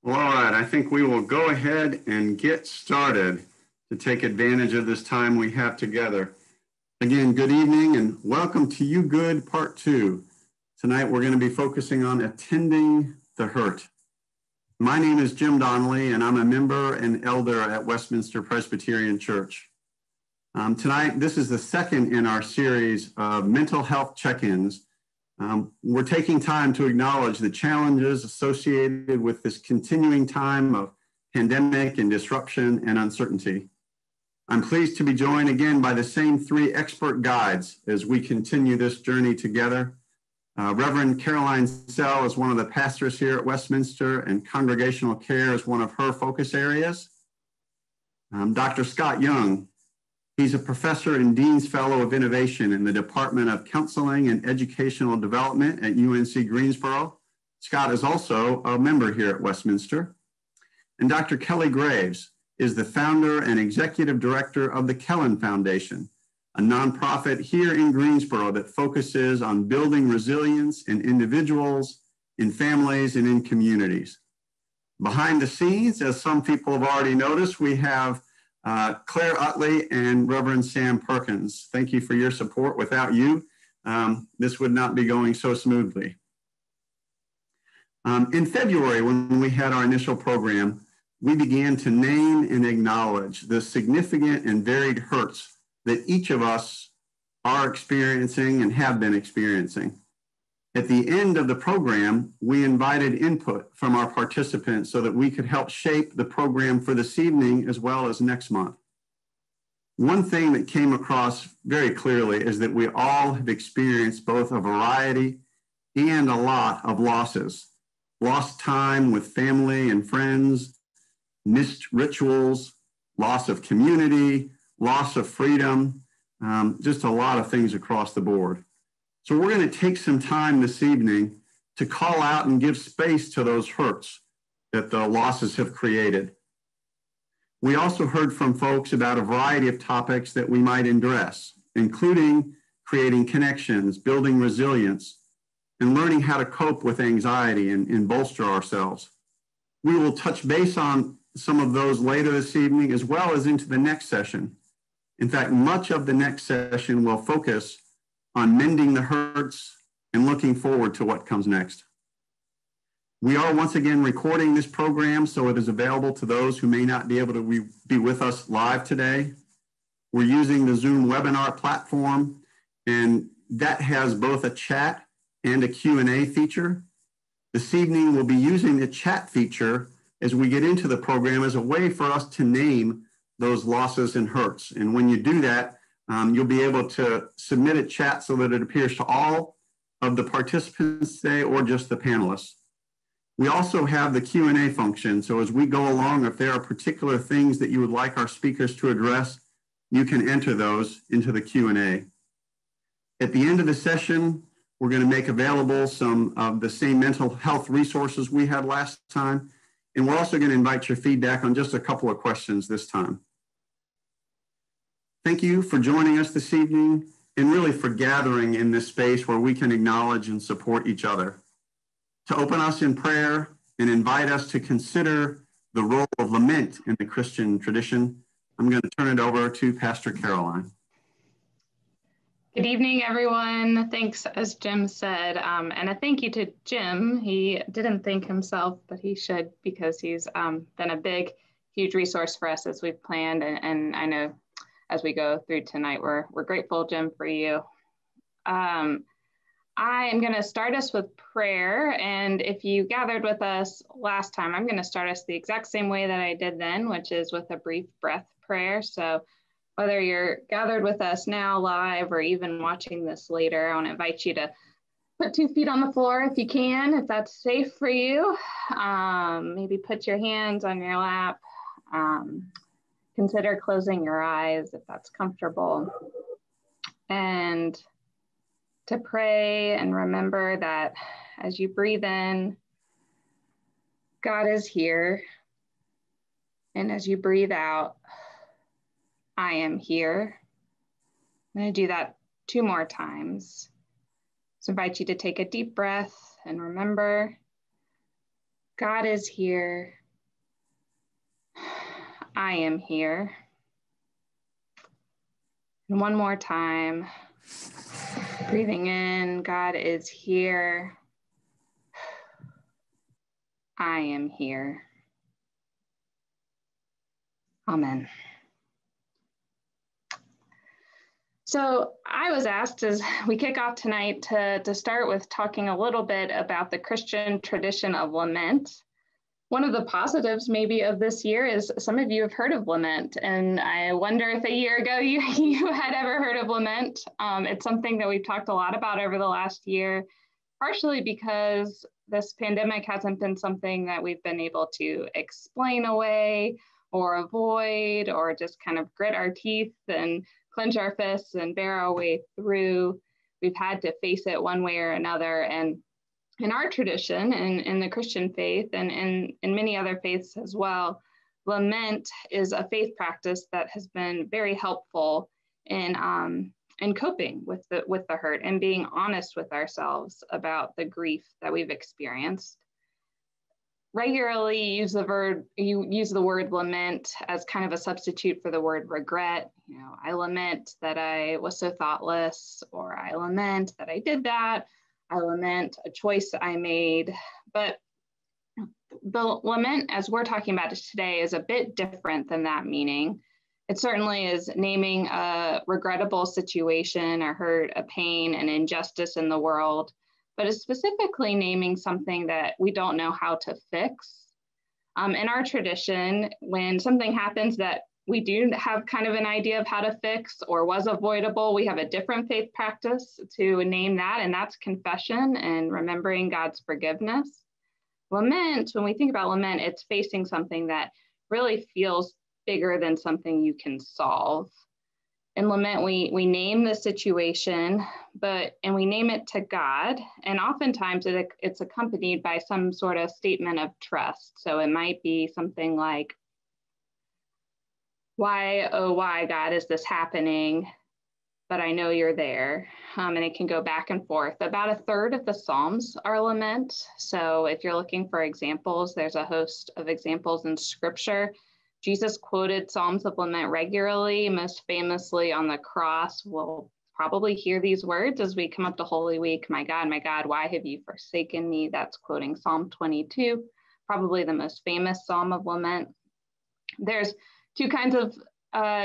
Well, all right, I think we will go ahead and get started to take advantage of this time we have together. Again, good evening and welcome to You Good Part 2. Tonight we're going to be focusing on attending the hurt. My name is Jim Donnelly and I'm a member and elder at Westminster Presbyterian Church. Tonight, this is the second in our series of mental health check-ins. We're taking time to acknowledge the challenges associated with this continuing time of pandemic and disruption and uncertainty. I'm pleased to be joined again by the same three expert guides as we continue this journey together. Reverend Caroline Sell is one of the pastors here at Westminster, and congregational care is one of her focus areas. Dr. Scott Young, he's a professor and Dean's Fellow of Innovation in the Department of Counseling and Educational Development at UNC Greensboro. Scott is also a member here at Westminster. And Dr. Kelly Graves is the founder and executive director of the Kellen Foundation, a nonprofit here in Greensboro that focuses on building resilience in individuals, in families, and in communities. Behind the scenes, as some people have already noticed, we have Claire Utley and Reverend Sam Perkins. Thank you for your support. Without you, this would not be going so smoothly. In February, when we had our initial program, we began to name and acknowledge the significant and varied hurts that each of us are experiencing and have been experiencing. At the end of the program, we invited input from our participants so that we could help shape the program for this evening as well as next month. One thing that came across very clearly is that we all have experienced both a variety and a lot of losses. Lost time with family and friends, missed rituals, loss of community, loss of freedom, just a lot of things across the board. So we're going to take some time this evening to call out and give space to those hurts that the losses have created. We also heard from folks about a variety of topics that we might address, including creating connections, building resilience, and learning how to cope with anxiety and bolster ourselves. We will touch base on some of those later this evening as well as into the next session. In fact, much of the next session will focus on mending the hurts and looking forward to what comes next. We are once again recording this program, so it is available to those who may not be able to be with us live today. We're using the Zoom webinar platform, and that has both a chat and a Q&A feature. This evening, we'll be using the chat feature as we get into the program as a way for us to name those losses and hurts. And when you do that, you'll be able to submit a chat so that it appears to all of the participants today or just the panelists. We also have the Q&A function. So as we go along, if there are particular things that you would like our speakers to address, you can enter those into the Q&A. At the end of the session, we're going to make available some of the same mental health resources we had last time. And we're also going to invite your feedback on just a couple of questions this time. Thank you for joining us this evening and really for gathering in this space where we can acknowledge and support each other. To open us in prayer and invite us to consider the role of lament in the Christian tradition, I'm going to turn it over to Pastor Caroline. Good evening, everyone. Thanks, as Jim said, and a thank you to Jim. He didn't thank himself, but he should, because he's been a big, huge resource for us as we've planned, and I know as we go through tonight, we're grateful, Jim, for you. I am going to start us with prayer, and if you gathered with us last time, I'm going to start us the exact same way that I did then, which is with a brief breath prayer. So whether you're gathered with us now live or even watching this later, I want to invite you to put 2 feet on the floor if you can, if that's safe for you. Maybe put your hands on your lap. Consider closing your eyes if that's comfortable. And to pray and remember that as you breathe in, God is here. And as you breathe out, I am here. I'm going to do that 2 more times. So I invite you to take a deep breath and remember God is here. I am here. And one more time. Breathing in, God is here. I am here. Amen. So I was asked as we kick off tonight to start with talking a little bit about the Christian tradition of lament. One of the positives maybe of this year is some of you have heard of lament, and I wonder if a year ago you had ever heard of lament. It's something that we've talked a lot about over the last year, partially because this pandemic hasn't been something that we've been able to explain away or avoid or just kind of grit our teeth and clench our fists and bear our way through. We've had to face it one way or another. And in our tradition and in the Christian faith and in many other faiths as well, lament is a faith practice that has been very helpful in coping with the hurt and being honest with ourselves about the grief that we've experienced. Regularly use the word lament as kind of a substitute for the word regret. You know, I lament that I was so thoughtless, or I lament that I did that. I lament a choice I made. But the lament, as we're talking about it today, is a bit different than that meaning. It certainly is naming a regrettable situation, a hurt, a pain, an injustice in the world, but it's specifically naming something that we don't know how to fix. In our tradition, when something happens that we do have kind of an idea of how to fix or was avoidable, we have a different faith practice to name that, and that's confession and remembering God's forgiveness. Lament, when we think about lament, it's facing something that really feels bigger than something you can solve. In lament, we name the situation, and we name it to God, and oftentimes it's accompanied by some sort of statement of trust. So it might be something like, why, oh, why, God, is this happening? But I know you're there. And it can go back and forth. About a third of the Psalms are lament. So if you're looking for examples, there's a host of examples in Scripture. Jesus quoted Psalms of lament regularly, most famously on the cross. We'll probably hear these words as we come up to Holy Week. My God, why have you forsaken me? That's quoting Psalm 22, probably the most famous Psalm of lament. There's two kinds of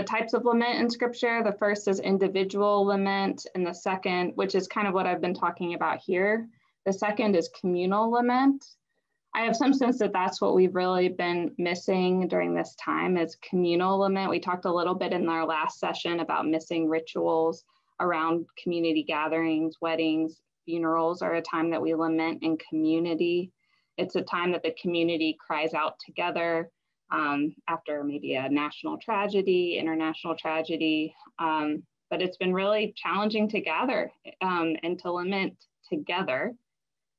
types of lament in Scripture. The first is individual lament, and the second, which is kind of what I've been talking about here, the second is communal lament. I have some sense that that's what we've really been missing during this time is communal lament. We talked a little bit in our last session about missing rituals around community gatherings, weddings, funerals are a time that we lament in community. It's a time that the community cries out together after maybe a national tragedy, international tragedy, but it's been really challenging to gather and to lament together.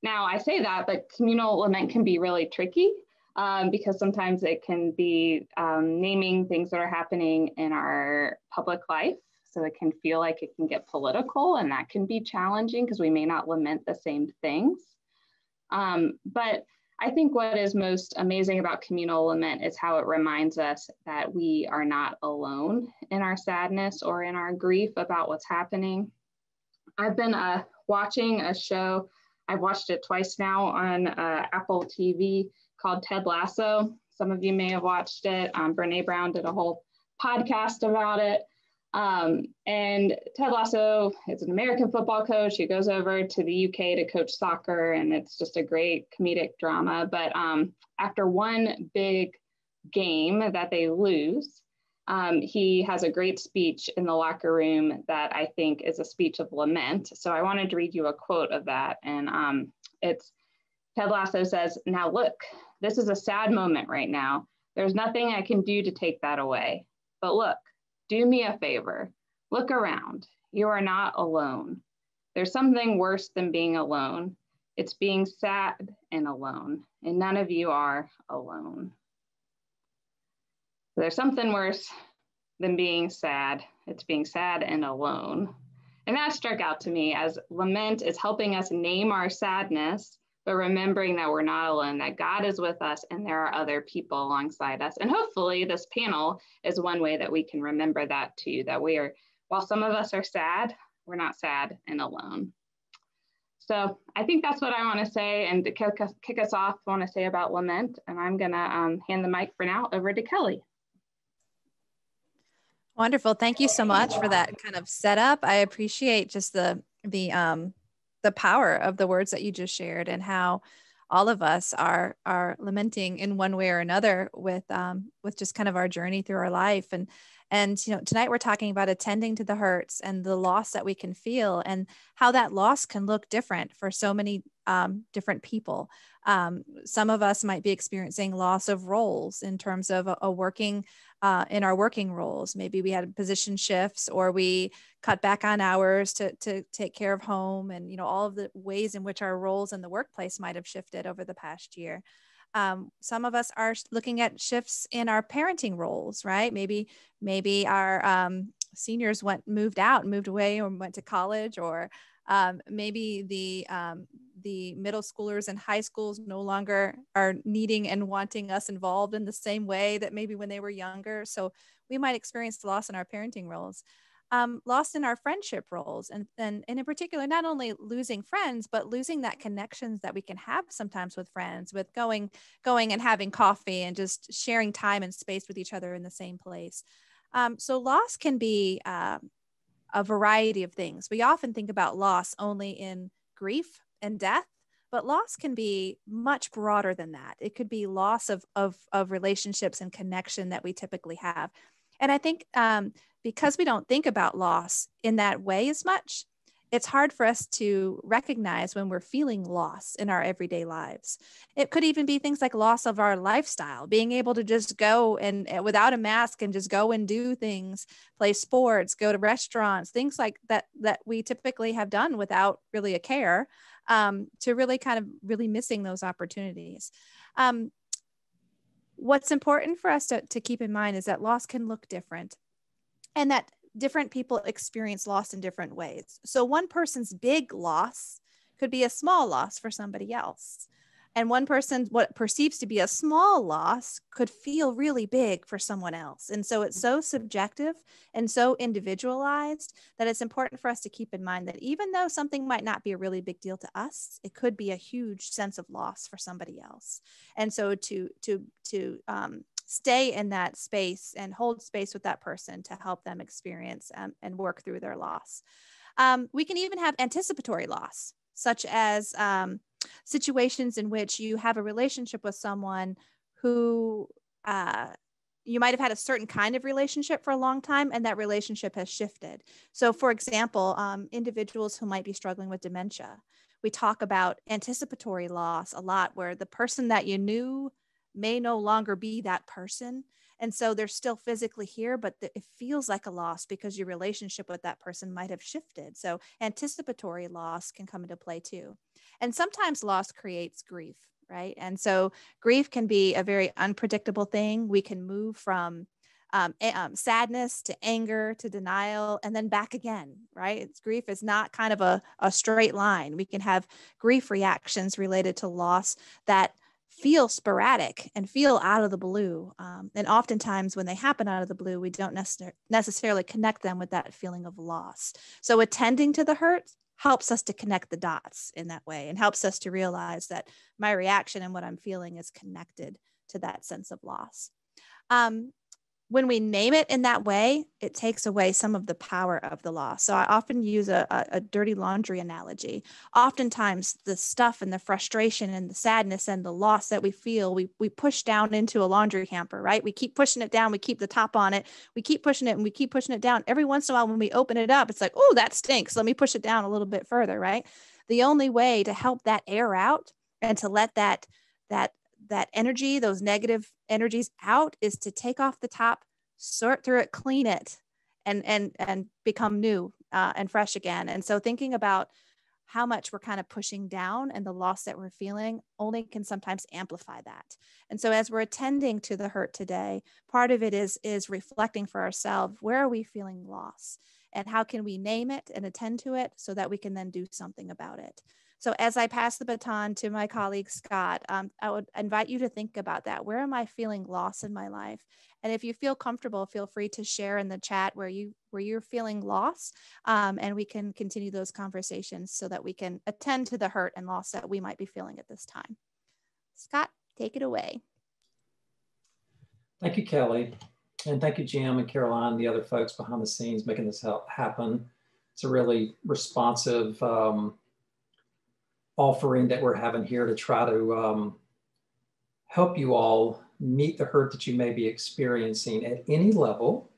Now, I say that, but communal lament can be really tricky because sometimes it can be naming things that are happening in our public life. So it can feel like it can get political, and that can be challenging because we may not lament the same things. But I think what is most amazing about communal lament is how it reminds us that we are not alone in our sadness or in our grief about what's happening. I've been watching a show. I've watched it twice now on Apple TV called Ted Lasso. Some of you may have watched it. Brene Brown did a whole podcast about it. And Ted Lasso is an American football coach who goes over to the UK to coach soccer, and it's just a great comedic drama. But after one big game that they lose, he has a great speech in the locker room that I think is a speech of lament. So I wanted to read you a quote of that. And it's Ted Lasso says, "Now look, this is a sad moment right now. There's nothing I can do to take that away. But look, do me a favor. Look around. You are not alone. There's something worse than being alone. It's being sad and alone. And none of you are alone." There's something worse than being sad. It's being sad and alone. And that struck out to me as lament is helping us name our sadness, but remembering that we're not alone, that God is with us and there are other people alongside us. And hopefully this panel is one way that we can remember that too, that we are, while some of us are sad, we're not sad and alone. So I think that's what I want to say. And to kick us off, I want to say about lament. And I'm going to hand the mic for now over to Kelly. Wonderful. Thank you so much for that kind of setup. I appreciate just the power of the words that you just shared, and how all of us are lamenting in one way or another with just kind of our journey through our life. And you know, tonight we're talking about attending to the hurts and the loss that we can feel, and how that loss can look different for so many different people. Some of us might be experiencing loss of roles in terms of a working in our working roles. Maybe we had position shifts, or we cut back on hours to take care of home, and you know, all of the ways in which our roles in the workplace might have shifted over the past year. Some of us are looking at shifts in our parenting roles, right? Maybe our seniors moved away, or went to college, or maybe the middle schoolers and high schools no longer are needing and wanting us involved in the same way that maybe when they were younger. So we might experience loss in our parenting roles. Lost in our friendship roles, and in particular, not only losing friends, but losing that connections that we can have sometimes with friends, with going and having coffee and just sharing time and space with each other in the same place. So loss can be a variety of things. We often think about loss only in grief and death, but loss can be much broader than that. It could be loss of relationships and connection that we typically have. And I think because we don't think about loss in that way as much, it's hard for us to recognize when we're feeling loss in our everyday lives. It could even be things like loss of our lifestyle, being able to just go and without a mask and just go and do things, play sports, go to restaurants, things like that we typically have done without really a care, to really kind of really missing those opportunities. What's important for us to keep in mind is that loss can look different, and that different people experience loss in different ways. So one person's big loss could be a small loss for somebody else. And one person, what perceives to be a small loss could feel really big for someone else. And so it's so subjective and so individualized that it's important for us to keep in mind that even though something might not be a really big deal to us, it could be a huge sense of loss for somebody else. And so to stay in that space and hold space with that person to help them experience and work through their loss. We can even have anticipatory loss, such as situations in which you have a relationship with someone who you might have had a certain kind of relationship for a long time, and that relationship has shifted. So for example, individuals who might be struggling with dementia, we talk about anticipatory loss a lot, where the person that you knew may no longer be that person. And so they're still physically here, but it feels like a loss because your relationship with that person might have shifted. So anticipatory loss can come into play too. And sometimes loss creates grief, right? And so grief can be a very unpredictable thing. We can move from sadness to anger to denial and then back again, right? Grief is not kind of a straight line. We can have grief reactions related to loss that feel sporadic and feel out of the blue. And oftentimes when they happen out of the blue, we don't necessarily connect them with that feeling of loss. So attending to the hurt helps us to connect the dots in that way, and helps us to realize that my reaction and what I'm feeling is connected to that sense of loss. When we name it in that way, it takes away some of the power of the loss. So I often use a dirty laundry analogy. Oftentimes the stuff and the frustration and the sadness and the loss that we feel, we push down into a laundry hamper, right? We keep pushing it down. We keep the top on it. We keep pushing it and we keep pushing it down. Every once in a while when we open it up, it's like, oh, that stinks. Let me push it down a little bit further, right? The only way to help that air out and to let that energy, those negative energies out, is to take off the top, sort through it, clean it, and become new and fresh again. And so thinking about how much we're kind of pushing down and the loss that we're feeling only can sometimes amplify that. And so as we're attending to the hurt today, part of it is reflecting for ourselves, where are we feeling loss? And how can we name it and attend to it so that we can then do something about it? So as I pass the baton to my colleague, Scott, I would invite you to think about that. Where am I feeling loss in my life? And if you feel comfortable, feel free to share in the chat where you're feeling loss, and we can continue those conversations so that we can attend to the hurt and loss that we might be feeling at this time. Scott, take it away. Thank you, Kelly. And thank you, Jim and Caroline, the other folks behind the scenes making this happen. It's a really responsive offering that we're having here to try to help you all meet the hurt that you may be experiencing at any level.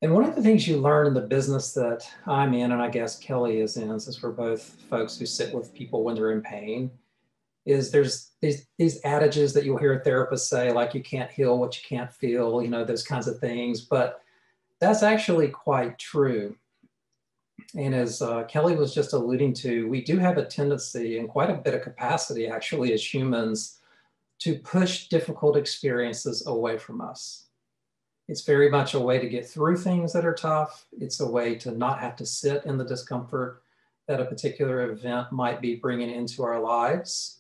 And one of the things you learn in the business that I'm in, and I guess Kelly is in, since we're both folks who sit with people when they're in pain, is there's these adages that you'll hear therapists say, like you can't heal what you can't feel, you know, those kinds of things. But that's actually quite true. And as Kelly was just alluding to, we do have a tendency and quite a bit of capacity actually as humans to push difficult experiences away from us. It's very much a way to get through things that are tough. It's a way to not have to sit in the discomfort that a particular event might be bringing into our lives.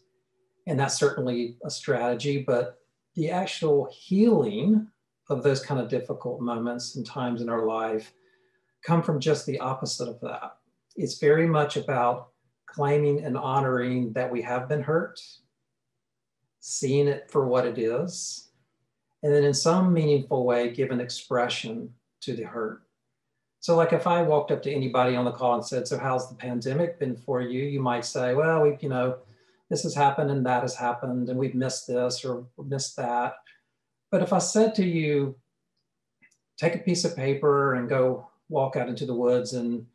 And that's certainly a strategy, but the actual healing of those kind of difficult moments and times in our life come from just the opposite of that. It's very much about claiming and honoring that we have been hurt, seeing it for what it is, and then in some meaningful way, give an expression to the hurt. So like if I walked up to anybody on the call and said, so how's the pandemic been for you? You might say, well, we've, this has happened and that has happened and we've missed this or missed that. But if I said to you, take a piece of paper and go walk out into the woods and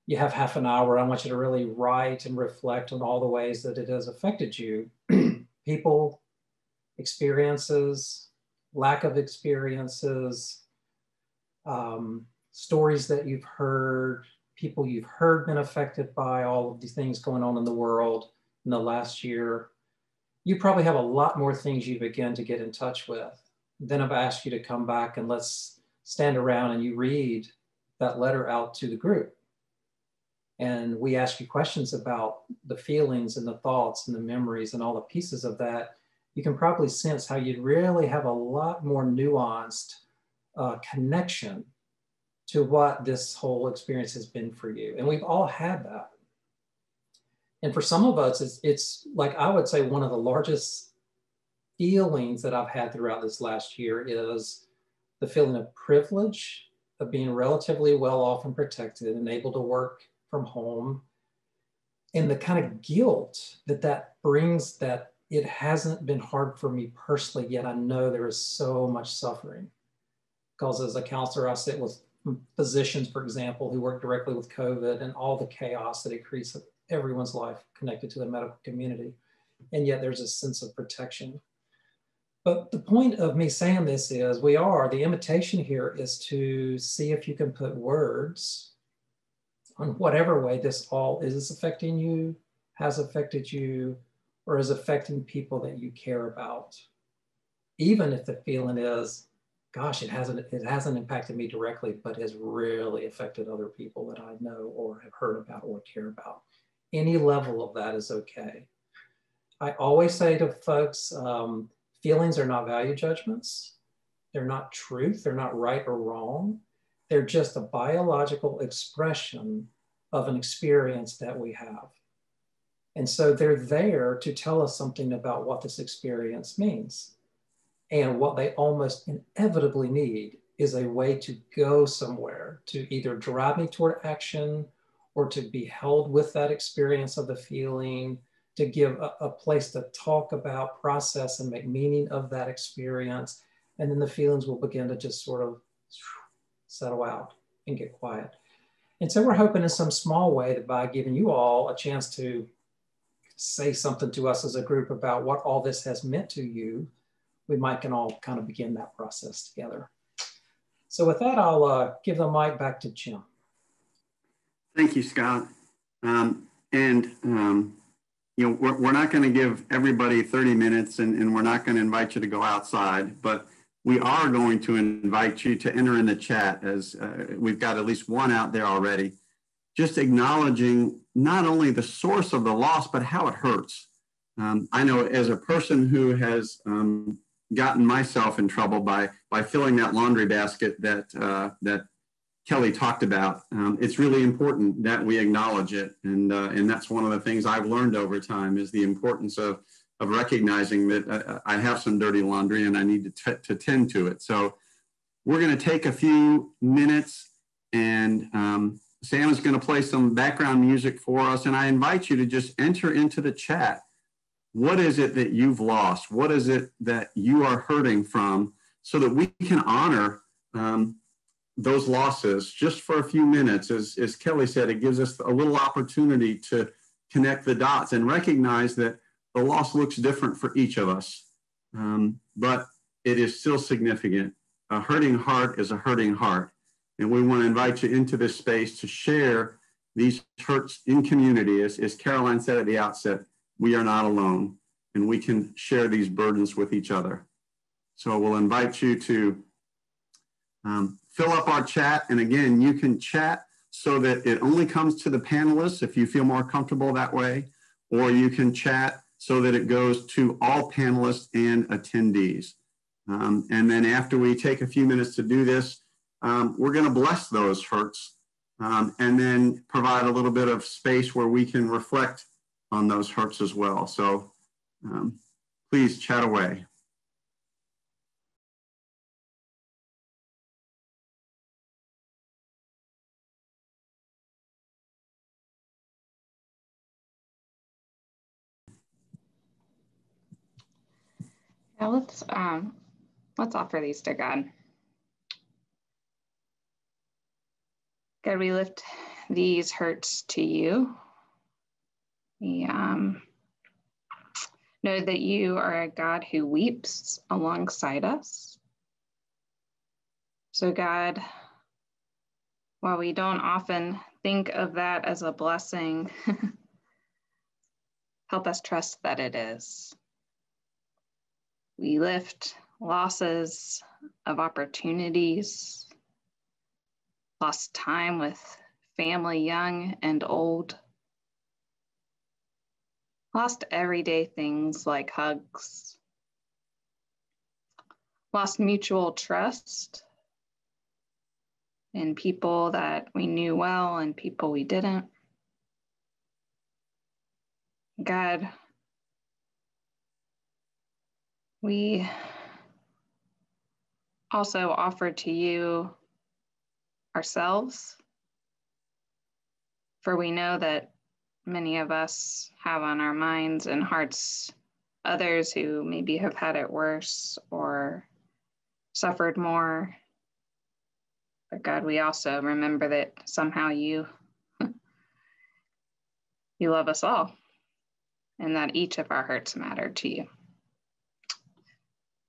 you have half an hour, I want you to really write and reflect on all the ways that it has affected you. People, experiences, lack of experiences, stories that you've heard, people you've heard been affected by all of these things going on in the world in the last year. You probably have a lot more things you begin to get in touch with. Then I've asked you to come back and let's stand around and you read that letter out to the group. And we ask you questions about the feelings and the thoughts and the memories and all the pieces of that. You can probably sense how you'd really have a lot more nuanced connection to what this whole experience has been for you. And we've all had that. And for some of us, it's like, I would say one of the largest feelings that I've had throughout this last year is the feeling of privilege, of being relatively well off and protected and able to work from home. And the kind of guilt that brings, that it hasn't been hard for me personally, yet I know there is so much suffering. Because as a counselor, I sit with physicians, for example, who work directly with COVID and all the chaos that it creates in everyone's life connected to the medical community. And yet there's a sense of protection. But the point of me saying this is the invitation here is to see if you can put words on whatever way this all is affecting you, has affected you, or is affecting people that you care about. Even if the feeling is, gosh, it hasn't impacted me directly, but has really affected other people that I know or have heard about or care about. Any level of that is okay. I always say to folks, feelings are not value judgments. They're not truth. They're not right or wrong. They're just a biological expression of an experience that we have. And so they're there to tell us something about what this experience means. And what they almost inevitably need is a way to go somewhere, to either drive me toward action or to be held with that experience of the feeling, to give a place to talk about, process, and make meaning of that experience. And then the feelings will begin to just sort of settle out and get quiet. And so we're hoping in some small way that by giving you all a chance to say something to us as a group about what all this has meant to you, we can all kind of begin that process together. So with that, I'll give the mic back to Jim. Thank you, Scott. We're not going to give everybody 30 minutes and we're not going to invite you to go outside, but we are going to invite you to enter in the chat, as we've got at least one out there already, just acknowledging not only the source of the loss, but how it hurts. I know as a person who has gotten myself in trouble by filling that laundry basket that Kelly talked about, it's really important that we acknowledge it. And that's one of the things I've learned over time is the importance of recognizing that I have some dirty laundry and I need to tend to it. So we're going to take a few minutes, and Sam is going to play some background music for us. And I invite you to just enter into the chat. What is it that you've lost? What is it that you are hurting from, so that we can honor those losses just for a few minutes? As Kelly said, it gives us a little opportunity to connect the dots and recognize that the loss looks different for each of us, but it is still significant. A hurting heart is a hurting heart. And we want to invite you into this space to share these hurts in community. As Caroline said at the outset, we are not alone, and we can share these burdens with each other. So we'll invite you to fill up our chat. And again, you can chat so that it only comes to the panelists if you feel more comfortable that way, or you can chat so that it goes to all panelists and attendees. And then after we take a few minutes to do this, we're going to bless those hurts and then provide a little bit of space where we can reflect on those hurts as well. So please chat away. Now let's offer these to God. God, we lift these hurts to you. We know that you are a God who weeps alongside us. So God, while we don't often think of that as a blessing, help us trust that it is. We lift losses of opportunities, lost time with family, young and old, lost everyday things like hugs, lost mutual trust in people that we knew well and people we didn't. God, we also offer to you ourselves, for we know that many of us have on our minds and hearts others who maybe have had it worse or suffered more. But God, we also remember that somehow you love us all, and that each of our hurts matter to you.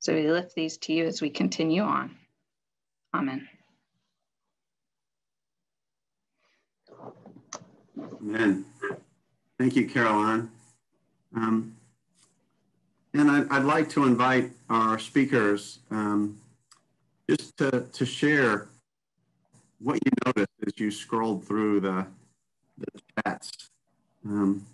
So we lift these to you as we continue on. Amen. Amen. Thank you, Caroline. And I'd like to invite our speakers just to share what you noticed as you scrolled through the chats. And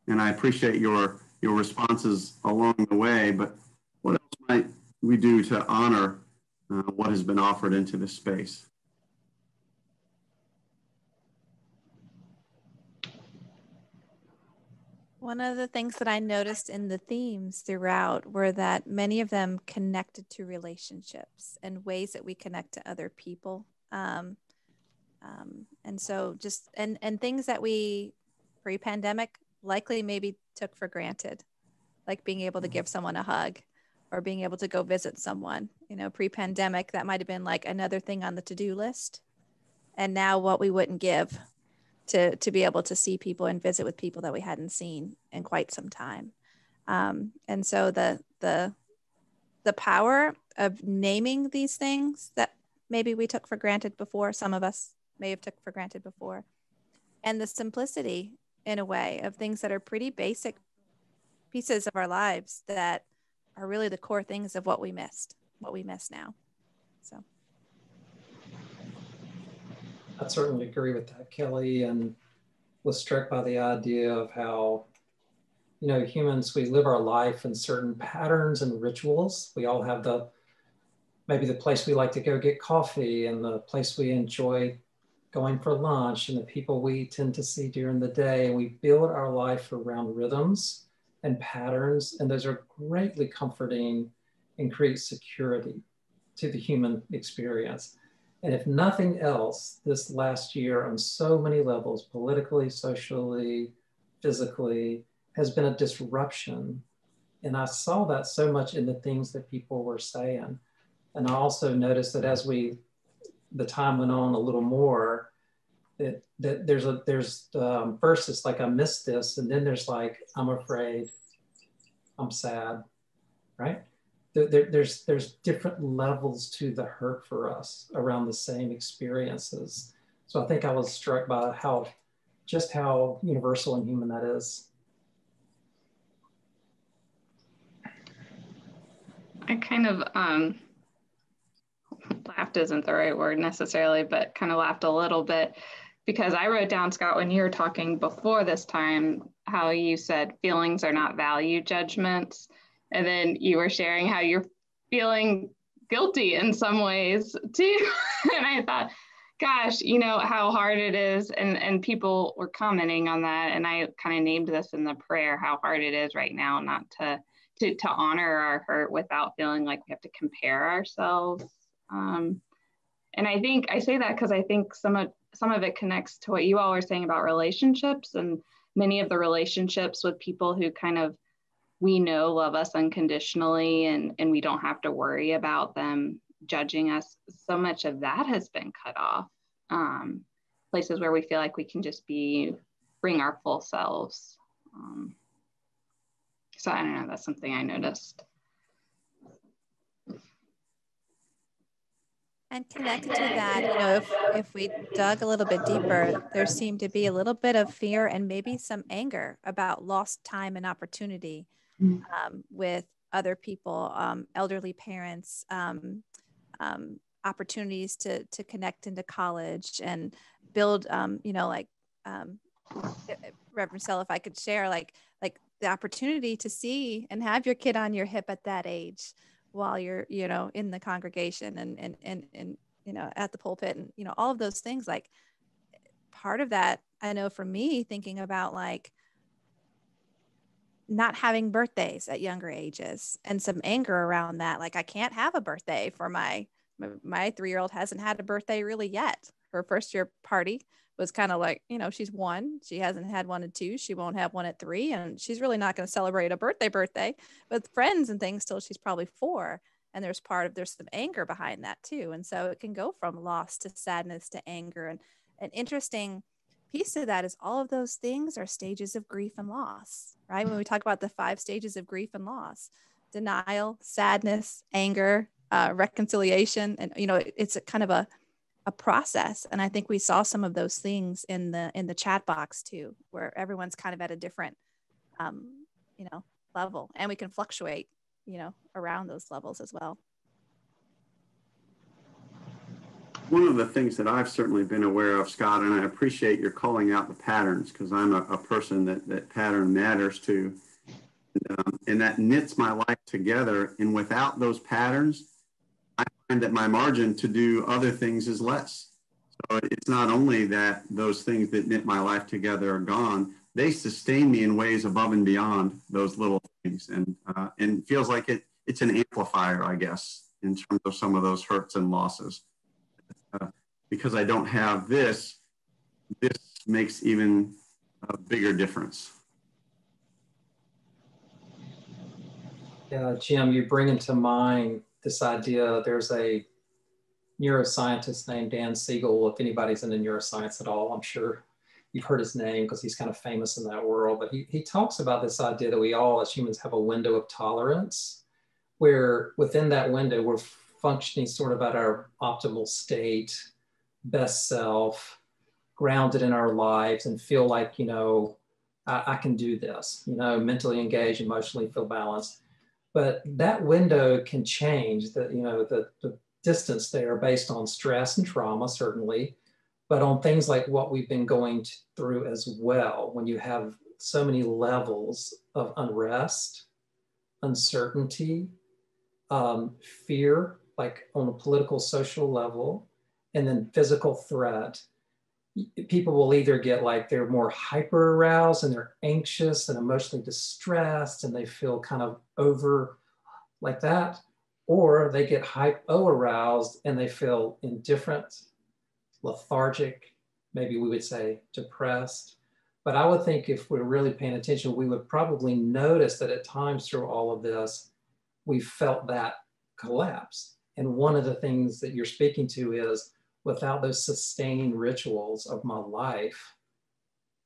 I appreciate your responses along the way, but what else might we do to honor what has been offered into this space? One of the things that I noticed in the themes throughout were that many of them connected to relationships and ways that we connect to other people. And so just, and things that we pre-pandemic likely maybe took for granted, like being able to give someone a hug or being able to go visit someone. You know, pre-pandemic, that might've been like another thing on the to-do list. And now what we wouldn't give to be able to see people and visit with people that we hadn't seen in quite some time. And so the power of naming these things that maybe we took for granted before, some of us may have took for granted before, and the simplicity in a way of things that are pretty basic pieces of our lives that are really the core things of what we miss now. So. I certainly agree with that, Kelly. And was struck by the idea of how, you know, humans, we live our life in certain patterns and rituals. We all have maybe the place we like to go get coffee, and the place we enjoy going for lunch, and the people we tend to see during the day. And we build our life around rhythms and patterns, and those are greatly comforting and create security to the human experience. And if nothing else, this last year on so many levels, politically, socially, physically, has been a disruption. And I saw that so much in the things that people were saying. And I also noticed that as the time went on a little more, that there's first it's like, I missed this. And then there's like, I'm afraid, I'm sad, right? There's different levels to the hurt for us around the same experiences. So I think I was struck by just how universal and human that is. I kind of laughed isn't the right word necessarily, but kind of laughed a little bit, because I wrote down, Scott, when you were talking before this time, how you said feelings are not value judgments. And then you were sharing how you're feeling guilty in some ways too. And I thought, gosh, you know, how hard it is. And people were commenting on that. And I kind of named this in the prayer, how hard it is right now not to honor our hurt without feeling like we have to compare ourselves. And I think I say that because I think some of it connects to what you all were saying about relationships, and many of the relationships with people who kind of, we know, love us unconditionally, and we don't have to worry about them judging us. So much of that has been cut off. Places where we feel like we can just bring our full selves. So I don't know, that's something I noticed. And connected to that, you know, if we dug a little bit deeper, there seemed to be a little bit of fear and maybe some anger about lost time and opportunity with other people, elderly parents, opportunities to connect into college and build, you know, like Reverend Sell, if I could share, like the opportunity to see and have your kid on your hip at that age, while you're, you know, in the congregation and you know, at the pulpit, and, you know, all of those things. Like, part of that, I know for me, thinking about like not having birthdays at younger ages and some anger around that. Like, I can't have a birthday for my 3-year-old hasn't had a birthday really yet. Her first year party was kind of like, you know, she's 1, she hasn't had one at 2, she won't have one at 3, and she's really not going to celebrate a birthday with friends and things till she's probably 4. And there's some anger behind that too. And so it can go from loss to sadness to anger. And an interesting piece of that is all of those things are stages of grief and loss, right? When we talk about the 5 stages of grief and loss: denial, sadness, anger, reconciliation. And, you know, it's a kind of a process. And I think we saw some of those things in the chat box too, where everyone's kind of at a different, you know, level, and we can fluctuate, you know, around those levels as well. One of the things that I've certainly been aware of, Scott, and I appreciate your calling out the patterns, because I'm a person that pattern matters to, and that knits my life together. And without those patterns, I find that my margin to do other things is less. So it's not only that those things that knit my life together are gone, they sustain me in ways above and beyond those little things. And it feels like it's an amplifier, I guess, in terms of some of those hurts and losses. Because I don't have this makes even a bigger difference. Yeah, Jim, you bring into mind this idea. There's a neuroscientist named Dan Siegel. If anybody's into neuroscience at all, I'm sure you've heard his name because he's kind of famous in that world. But he talks about this idea that we all as humans have a window of tolerance, where within that window we're functioning sort of at our optimal state, best self, grounded in our lives, and feel like, you know, I can do this, you know, mentally engaged, emotionally feel balanced. But that window can change, the distance there based on stress and trauma, certainly, But on things like what we've been going through as well, when you have so many levels of unrest, uncertainty, fear, like on a political, social level, and then physical threat, people will either get like they're more hyper aroused and they're anxious and emotionally distressed and they feel kind of over like that, or they get hypo aroused and they feel indifferent, lethargic, maybe we would say depressed. But I would think if we're really paying attention, we would probably notice that at times through all of this, we felt that collapse. And one of the things that you're speaking to is, without those sustaining rituals of my life,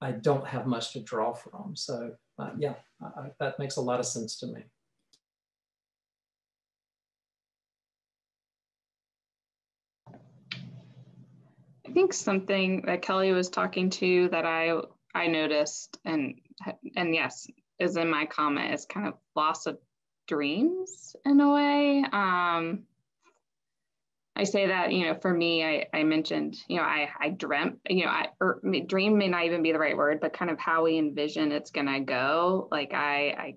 I don't have much to draw from. So yeah, that makes a lot of sense to me. I think something that Kelly was talking to that I noticed, and yes, is in my comment, is kind of loss of dreams in a way. I say that, you know, for me, I mentioned, you know, I dreamt, you know, or dream may not even be the right word, but kind of how we envision it's gonna go. Like I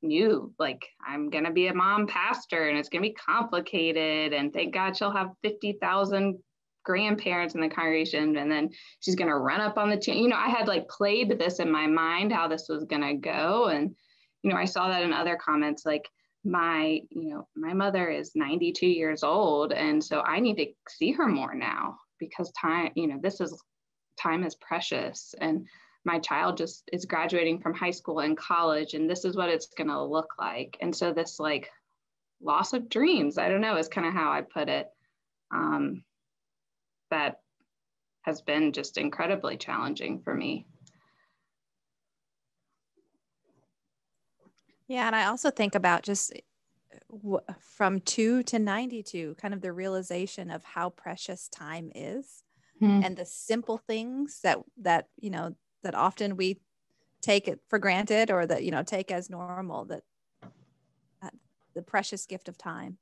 knew, like, I'm gonna be a mom pastor and it's gonna be complicated, and thank God she'll have 50,000 grandparents in the congregation, and then she's gonna run up on the chain. You know, I had like played this in my mind how this was gonna go, and you know, I saw that in other comments, like my mother is 92 years old, and so I need to see her more now because time is precious, and my child just is graduating from high school and college, and this is what it's going to look like. And so this like loss of dreams, I don't know, is kind of how I put it, that has been just incredibly challenging for me. Yeah, and I also think about just from 2 to 92, kind of the realization of how precious time is, and the simple things that you know, that often we take it for granted, or that, you know, take as normal, that the precious gift of time,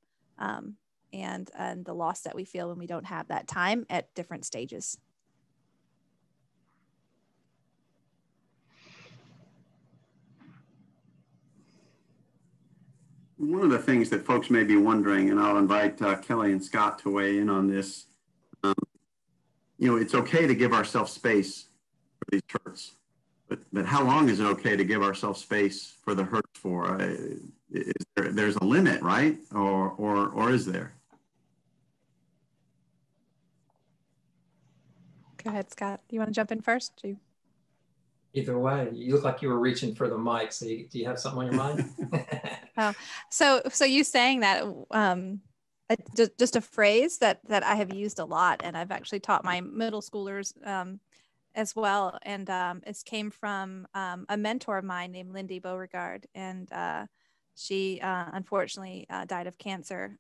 and the loss that we feel when we don't have that time at different stages. One of the things that folks may be wondering, and I'll invite Kelly and Scott to weigh in on this, you know, it's okay to give ourselves space for these hurts, but how long is it okay to give ourselves space for the hurts for? There's a limit, right? Or is there? Go ahead, Scott. Do you want to jump in first? Either way, you look like you were reaching for the mic. So do you have something on your mind? Oh, so you saying that, just a phrase that I have used a lot, and I've actually taught my middle schoolers as well. And it came from a mentor of mine named Lindy Beauregard, and she unfortunately died of cancer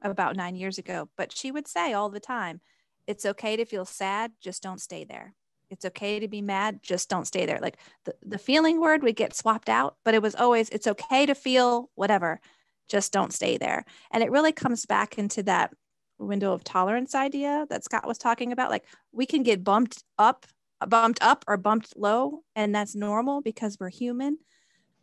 about 9 years ago. But she would say all the time, "It's okay to feel sad, just don't stay there. It's okay to be mad, just don't stay there." Like the feeling word would get swapped out, but it was always, it's okay to feel whatever, just don't stay there. And it really comes back into that window of tolerance idea that Scott was talking about. Like, we can get bumped up or bumped low, and that's normal because we're human.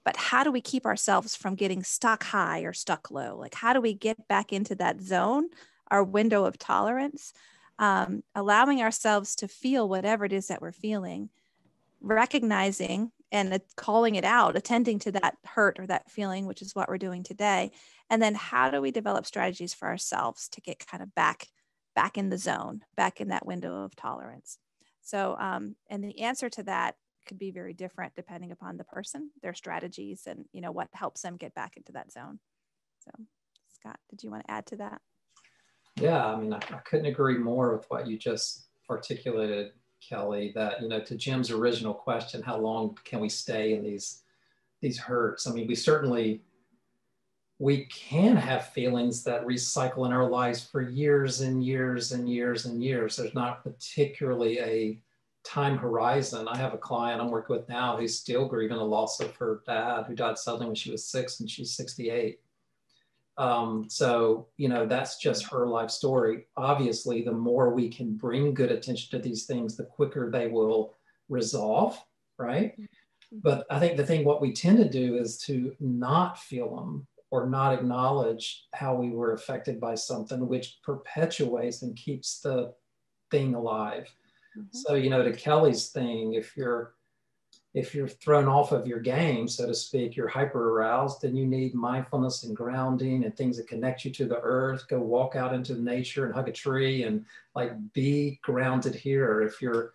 But how do we keep ourselves from getting stuck high or stuck low? Like, how do we get back into that zone, our window of tolerance? Allowing ourselves to feel whatever it is that we're feeling, recognizing and calling it out, attending to that hurt or that feeling, which is what we're doing today. And then how do we develop strategies for ourselves to get kind of back in the zone, back in that window of tolerance? So, and the answer to that could be very different depending upon the person, their strategies, and, you know, what helps them get back into that zone. So, Scott, did you want to add to that? Yeah, I mean, I couldn't agree more with what you just articulated, Kelly, that, you know, to Jim's original question, how long can we stay in these hurts? I mean, we can have feelings that recycle in our lives for years and years and years and years. There's not particularly a time horizon. I have a client I'm working with now who's still grieving the loss of her dad, who died suddenly when she was 6 and she's 68. So, you know, that's just her life story. Obviously, the more we can bring good attention to these things, the quicker they will resolve, right? But I think the thing, what we tend to do is to not feel them or not acknowledge how we were affected by something, which perpetuates and keeps the thing alive. So, you know, to Kelly's thing, if you're thrown off of your game, so to speak, you're hyper aroused, then you need mindfulness and grounding and things that connect you to the earth. Go walk out into nature and hug a tree and like be grounded here. If you're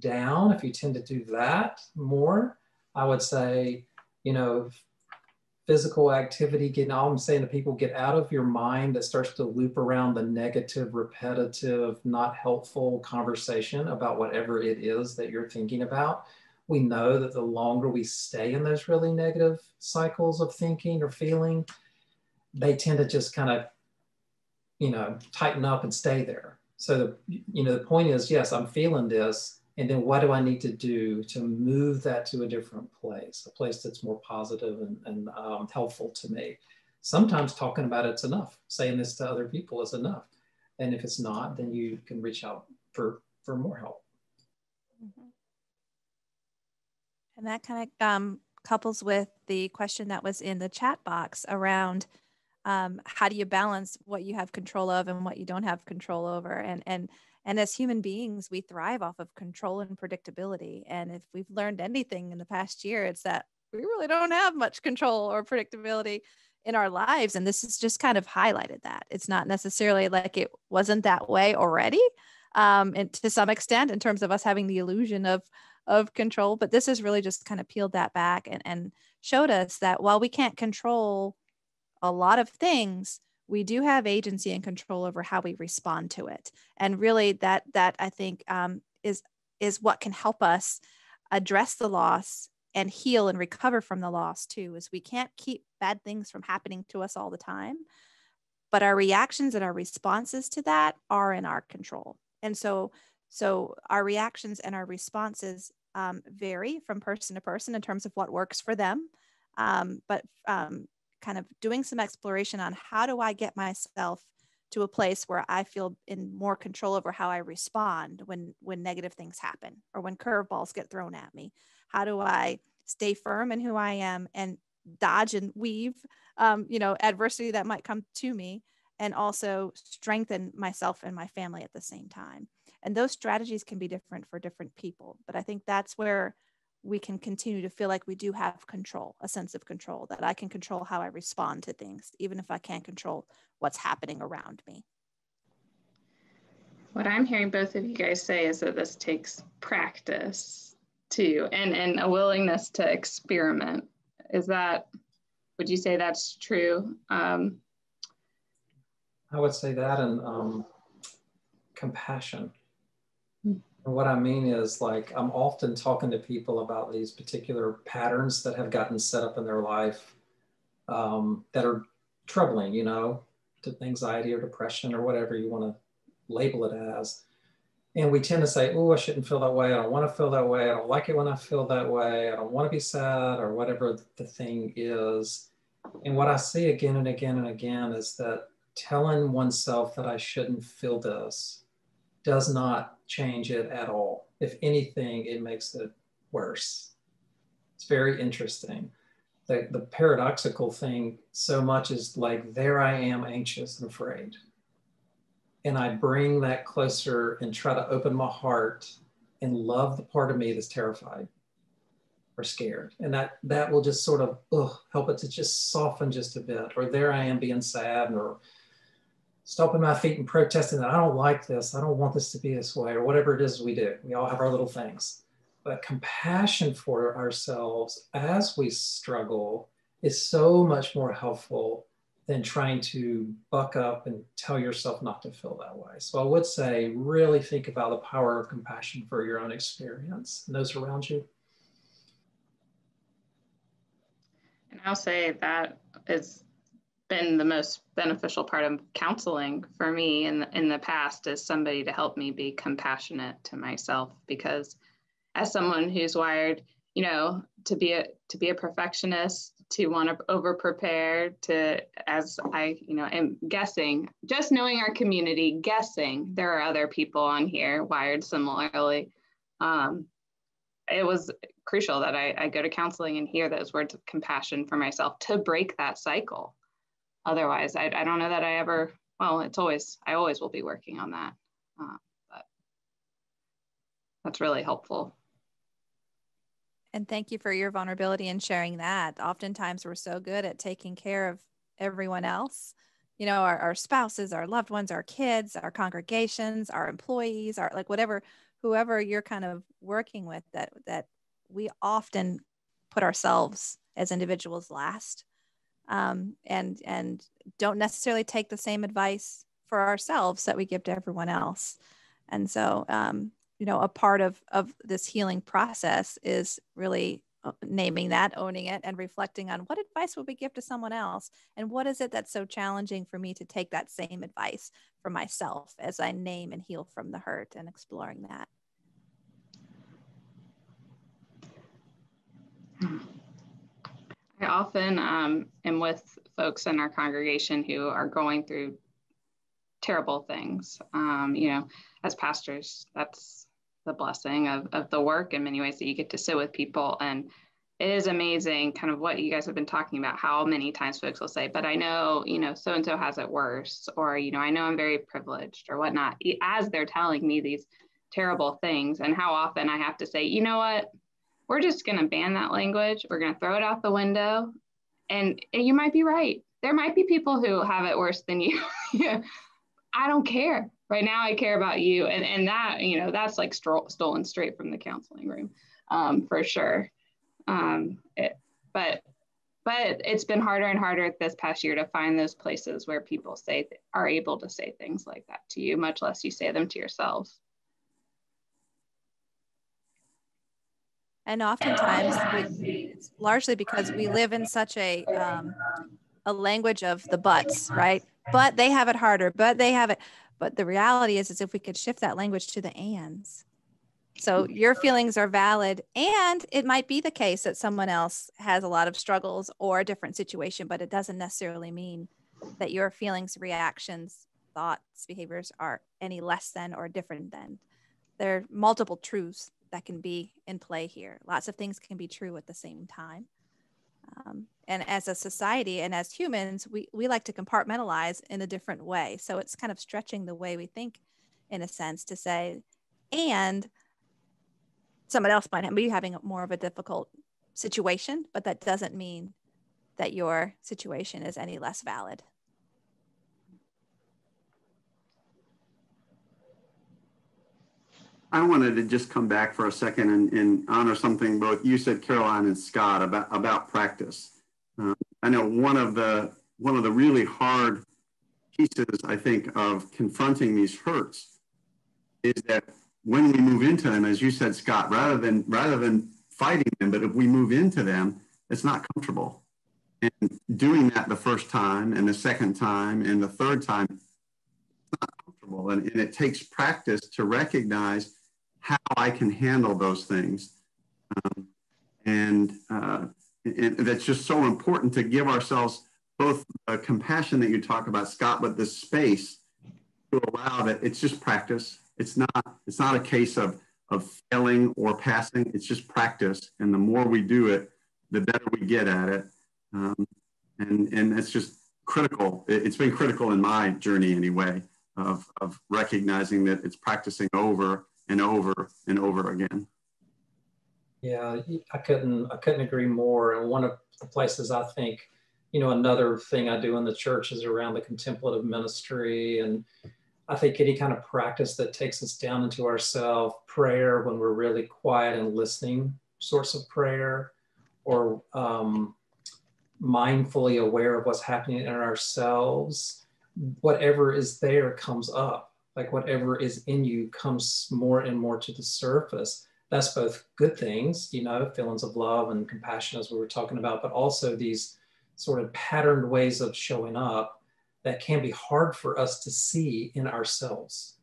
down, if you tend to do that more, I would say, you know, physical activity, all I'm saying to people, get out of your mind that starts to loop around the negative, repetitive, not helpful conversation about whatever it is that you're thinking about. We know that the longer we stay in those really negative cycles of thinking or feeling, they tend to just kind of, you know, tighten up and stay there. So, you know, the point is, yes, I'm feeling this. And then what do I need to do to move that to a different place, a place that's more positive and helpful to me? Sometimes talking about it's enough. Saying this to other people is enough. And if it's not, then you can reach out for more help. And that kind of couples with the question that was in the chat box around how do you balance what you have control of and what you don't have control over? And as human beings, we thrive off of control and predictability. And if we've learned anything in the past year, it's that we really don't have much control or predictability in our lives. And this has just kind of highlighted that. It's not necessarily like it wasn't that way already, and to some extent in terms of us having the illusion of control. But this has really just kind of peeled that back and showed us that while we can't control a lot of things, we do have agency and control over how we respond to it. And really that I think is what can help us address the loss and heal and recover from the loss too, is we can't keep bad things from happening to us all the time, but our reactions and our responses to that are in our control. And so our reactions and our responses vary from person to person in terms of what works for them. But kind of doing some exploration on how do I get myself to a place where I feel in more control over how I respond when negative things happen or when curveballs get thrown at me. How do I stay firm in who I am and dodge and weave, adversity that might come to me, and also strengthen myself and my family at the same time. And those strategies can be different for different people. But I think that's where we can continue to feel like we do have control, a sense of control, that I can control how I respond to things, even if I can't control what's happening around me. What I'm hearing both of you guys say is that this takes practice too, and a willingness to experiment. Would you say that's true? I would say that, and compassion. And what I mean is, like, I'm often talking to people about these particular patterns that have gotten set up in their life that are troubling, to anxiety or depression or whatever you want to label it as. And we tend to say, oh, I shouldn't feel that way. I don't want to feel that way. I don't like it when I feel that way. I don't want to be sad, or whatever the thing is. And what I see again and again and again is that telling oneself that I shouldn't feel this does not change it at all. If anything, it makes it worse. It's very interesting. The paradoxical thing so much is like, there I am, anxious and afraid. And I bring that closer and try to open my heart and love the part of me that's terrified or scared. And that will just sort of help it to just soften just a bit. Or there I am being sad, or stomping my feet and protesting that I don't like this, I don't want this to be this way, or whatever it is we do. We all have our little things. But compassion for ourselves as we struggle is so much more helpful than trying to buck up and tell yourself not to feel that way. So I would say, really think about the power of compassion for your own experience and those around you. And I'll say that has been the most beneficial part of counseling for me in the past, is somebody to help me be compassionate to myself, because as someone who's wired, you know, to be a perfectionist, to want to over prepare, to, as I, you know, am guessing, just knowing our community, guessing there are other people on here wired similarly. It was crucial that I go to counseling and hear those words of compassion for myself to break that cycle. Otherwise, I don't know that I ever, well, I always will be working on that. But that's really helpful. And thank you for your vulnerability and sharing that. Oftentimes we're so good at taking care of everyone else, you know, our spouses, our loved ones, our kids, our congregations, our employees, our like whatever, whoever you're kind of working with, that we often put ourselves as individuals last, and don't necessarily take the same advice for ourselves that we give to everyone else. And so, you know, a part of this healing process is really naming that, owning it, and reflecting on what advice would we give to someone else, and what is it that's so challenging for me to take that same advice for myself as I name and heal from the hurt, and exploring that. I often am with folks in our congregation who are going through terrible things. You know, as pastors, that's the blessing of the work in many ways, that you get to sit with people. And it is amazing kind of what you guys have been talking about, how many times folks will say, but I know, you know, so-and-so has it worse, or, you know, I know I'm very privileged or whatnot, as they're telling me these terrible things. And how often I have to say, you know what, we're just going to ban that language. We're going to throw it out the window. And you might be right. There might be people who have it worse than you. Yeah. I don't care. Right now, I care about you. And that, you know, that's like stolen straight from the counseling room, for sure. But it's been harder and harder this past year to find those places where people are able to say things like that to you, much less you say them to yourselves. And oftentimes it's largely because we live in such a language of the buts, right? But they have it harder, but they have it. But the reality is if we could shift that language to the ands. So your feelings are valid, and it might be the case that someone else has a lot of struggles or a different situation, but it doesn't necessarily mean that your feelings, reactions, thoughts, behaviors are any less than or different than. There are multiple truths that can be in play here. Lots of things can be true at the same time. And as a society and as humans, we like to compartmentalize in a different way. So it's kind of stretching the way we think, in a sense, to say, and someone else might be having more of a difficult situation, but that doesn't mean that your situation is any less valid. I wanted to just come back for a second and honor something both you said, Caroline and Scott, about practice. I know one of the really hard pieces, I think, of confronting these hurts is that when we move into them, as you said, Scott, rather than fighting them, but if we move into them, it's not comfortable. And doing that the first time and the second time and the third time, it's not comfortable. And it takes practice to recognize how I can handle those things. And that's just so important to give ourselves both a compassion that you talk about, Scott, but the space to allow that. It's just practice. It's not a case of failing or passing. It's just practice. And the more we do it, the better we get at it. And it's just critical. It's been critical in my journey anyway, of recognizing that it's practicing over and over and over again. Yeah, I couldn't agree more. And one of the places I think, you know, another thing I do in the church is around the contemplative ministry. And I think any kind of practice that takes us down into ourselves, prayer when we're really quiet and listening, sorts of prayer, or mindfully aware of what's happening in ourselves, whatever is there comes up. Like whatever is in you comes more and more to the surface. That's both good things, you know, feelings of love and compassion, as we were talking about, but also these sort of patterned ways of showing up that can be hard for us to see in ourselves,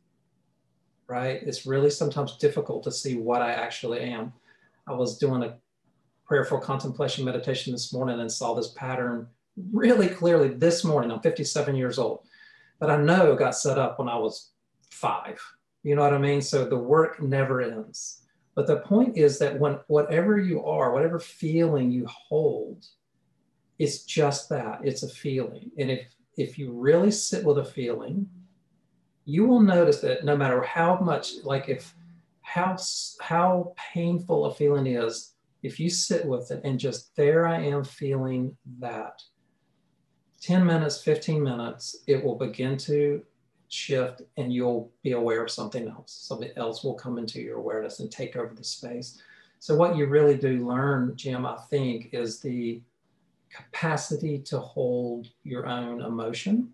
right? It's really sometimes difficult to see what I actually am. I was doing prayerful contemplation meditation this morning and saw this pattern really clearly this morning. I'm 57 years old, but I know it got set up when I was 5. You know what I mean? So the work never ends. But the point is that when whatever you are, whatever feeling you hold, it's just that, it's a feeling. And if you really sit with a feeling, you will notice that no matter how much, like how painful a feeling is, if you sit with it and just there I am feeling that, 10 minutes, 15 minutes, it will begin to shift and you'll be aware of something else. Something else will come into your awareness and take over the space. So what you really do learn, Jim, I think, is the capacity to hold your own emotion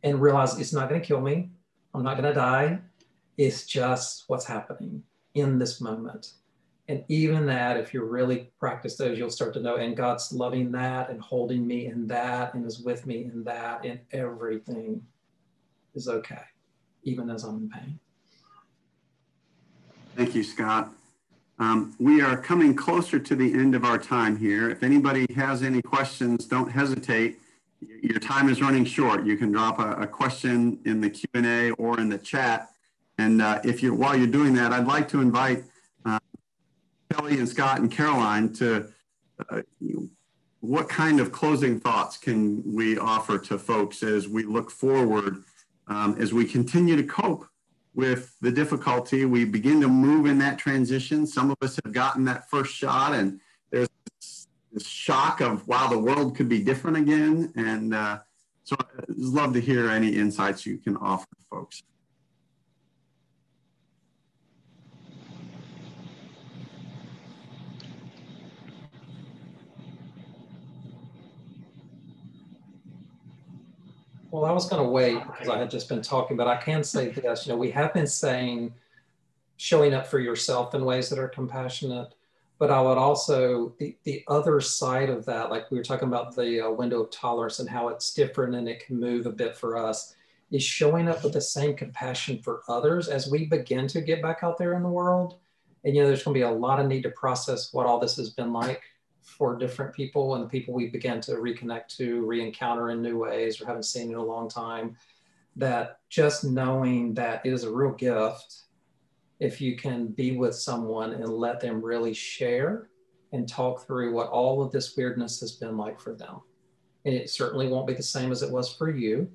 and realize it's not going to kill me. I'm not going to die. It's just what's happening in this moment. And even that, if you really practice those, you'll start to know, and God's loving that and holding me in that and is with me in that, and everything is okay, even as I'm in pain. Thank you, Scott. We are coming closer to the end of our time here. If anybody has any questions, don't hesitate. Your time is running short. You can drop a question in the Q&A or in the chat. And while you're doing that, I'd like to invite Kelly and Scott and Caroline to what kind of closing thoughts can we offer to folks as we look forward, as we continue to cope with the difficulty. We begin to move in that transition. Some of us have gotten that first shot, and there's this shock of, wow, the world could be different again. And so I'd love to hear any insights you can offer folks. Well, I was going to wait because I had just been talking, but I can say this, we have been saying showing up for yourself in ways that are compassionate, but I would also, the other side of that, like we were talking about the window of tolerance and how it's different and it can move a bit for us, is showing up with the same compassion for others as we begin to get back out there in the world. And, there's going to be a lot of need to process what all this has been like for different people and the people we began to reconnect to, re-encounter in new ways or haven't seen in a long time, that just knowing that it is a real gift if you can be with someone and let them really share and talk through what all of this weirdness has been like for them. And it certainly won't be the same as it was for you,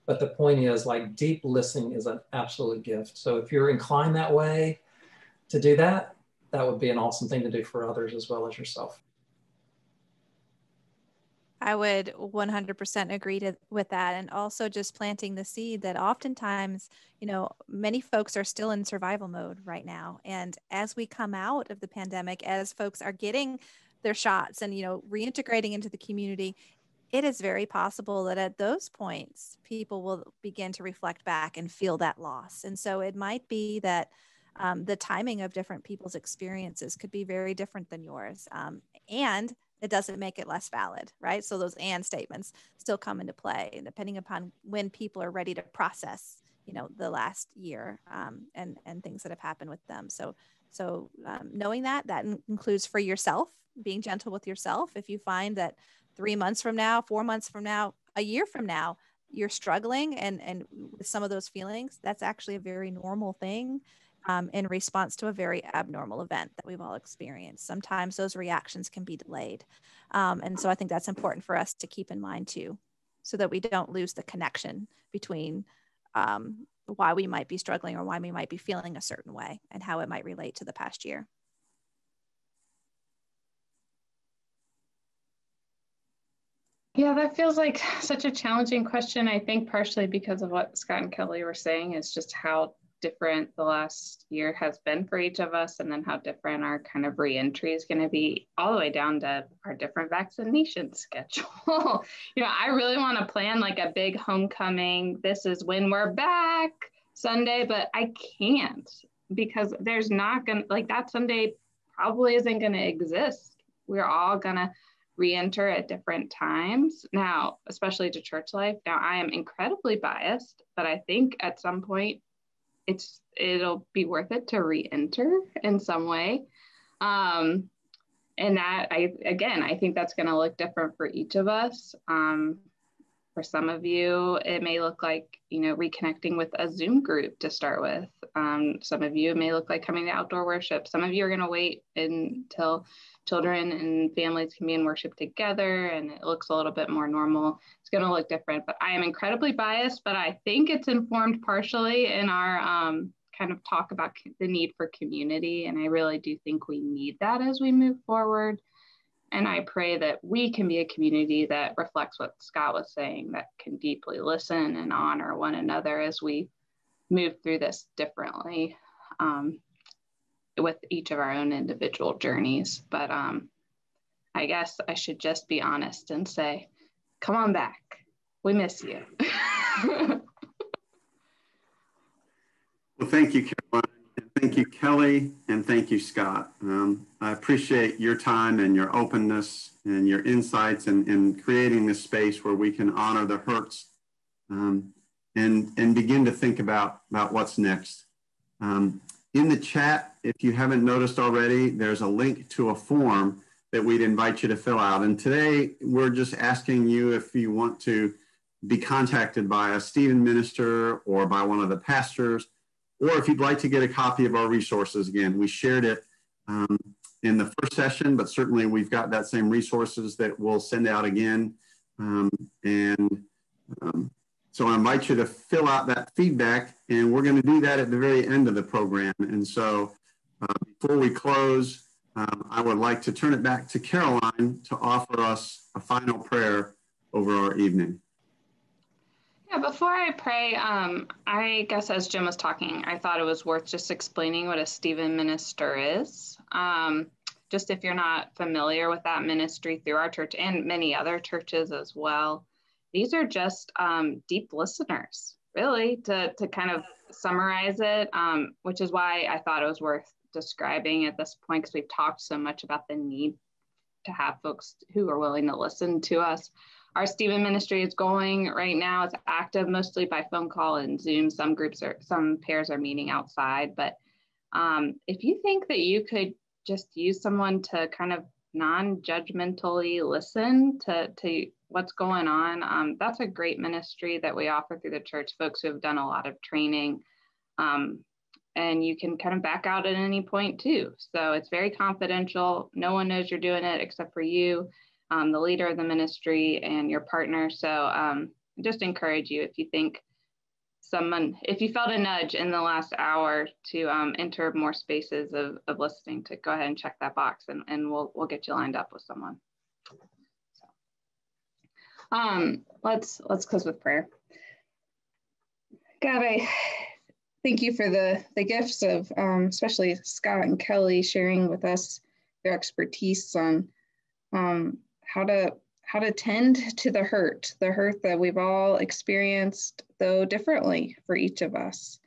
but the point is, like, deep listening is an absolute gift. So if you're inclined that way to do that, that would be an awesome thing to do for others as well as yourself. I would 100% agree with that. And also just planting the seed that oftentimes, many folks are still in survival mode right now. And as we come out of the pandemic, as folks are getting their shots and, reintegrating into the community, it is very possible that at those points, people will begin to reflect back and feel that loss. And so it might be that the timing of different people's experiences could be very different than yours. And it doesn't make it less valid, right? So those and statements still come into play, depending upon when people are ready to process, the last year and things that have happened with them. So knowing that includes for yourself, being gentle with yourself. If you find that 3 months from now, 4 months from now, a year from now, you're struggling and with some of those feelings, that's actually a very normal thing. In response to a very abnormal event that we've all experienced. Sometimes those reactions can be delayed. And so I think that's important for us to keep in mind too, so that we don't lose the connection between why we might be struggling or why we might be feeling a certain way and how it might relate to the past year. Yeah, that feels like such a challenging question. I think partially because of what Scott and Kelly were saying is just how different the last year has been for each of us, and then how different our kind of re-entry is going to be, all the way down to our different vaccination schedule. I really want to plan like a big homecoming, this is when we're back Sunday, but I can't, because there's not going to, like, that Sunday probably isn't going to exist. We're all going to re-enter at different times now, especially to church life. Now, I am incredibly biased, but I think at some point it'll be worth it to re-enter in some way. And And that, I think that's going to look different for each of us. For some of you, it may look like, reconnecting with a Zoom group to start with. Some of you, it may look like coming to outdoor worship. Some of you are going to wait until children and families can be in worship together and it looks a little bit more normal. It's going to look different, but I am incredibly biased, but I think it's informed partially in our kind of talk about the need for community. And I really do think we need that as we move forward. And I pray that we can be a community that reflects what Scott was saying, that can deeply listen and honor one another as we move through this differently with each of our own individual journeys. But I guess I should just be honest and say, come on back. We miss you. Well, thank you, Caroline. Thank you, Kelly, and thank you, Scott. I appreciate your time and your openness and your insights in creating this space where we can honor the hurts and begin to think about what's next. In the chat, if you haven't noticed already, there's a link to a form that we'd invite you to fill out. And today, we're just asking you if you want to be contacted by a Stephen minister or by one of the pastors, or if you'd like to get a copy of our resources. Again, we shared it in the first session, but certainly we've got that same resources that we'll send out again. So I invite you to fill out that feedback, and we're going to do that at the very end of the program. And so before we close, I would like to turn it back to Caroline to offer us a final prayer over our evening. Yeah, before I pray, I guess as Jim was talking, I thought it was worth just explaining what a Stephen minister is. Just if you're not familiar with that ministry through our church and many other churches as well, these are just deep listeners, really, to kind of summarize it, which is why I thought it was worth describing at this point, because we've talked so much about the need to have folks who are willing to listen to us. Our Stephen ministry is going right now. It's active mostly by phone call and Zoom. Some pairs are meeting outside. But if you think that you could just use someone to kind of non-judgmentally listen to what's going on, that's a great ministry that we offer through the church, folks who have done a lot of training. And you can kind of back out at any point too. So it's very confidential. No one knows you're doing it except for you, the leader of the ministry, and your partner. So just encourage you, if you think if you felt a nudge in the last hour to enter more spaces of listening, to go ahead and check that box, and we'll get you lined up with someone. So, let's close with prayer. God, I thank you for the gifts of especially Scott and Kelly sharing with us their expertise on how to tend to the hurt that we've all experienced, though differently for each of us.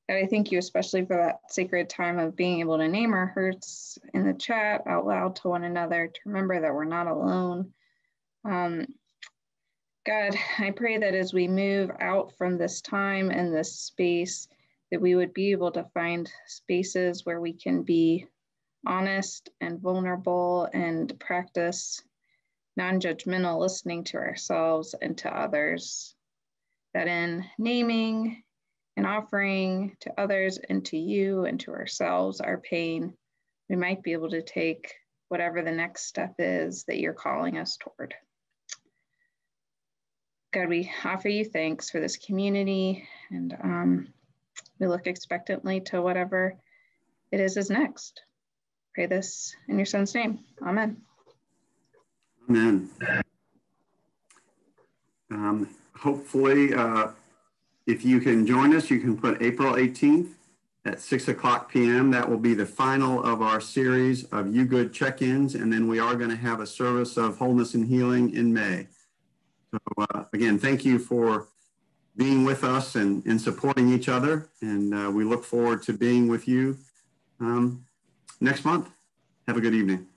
And I thank you especially for that sacred time of being able to name our hurts in the chat out loud to one another, to remember that we're not alone. God, I pray that as we move out from this time and this space, that we would be able to find spaces where we can be honest and vulnerable and practice non-judgmental listening to ourselves and to others. That in naming and offering to others and to you and to ourselves our pain, we might be able to take whatever the next step is that you're calling us toward. God, we offer you thanks for this community, and we look expectantly to whatever it is next. Pray this in your son's name. Amen. Amen. Hopefully, if you can join us, you can put April 18th at 6:00 p.m. That will be the final of our series of You Good check-ins, and then we are going to have a service of wholeness and healing in May. So again, thank you for being with us and supporting each other, and we look forward to being with you next month. Have a good evening.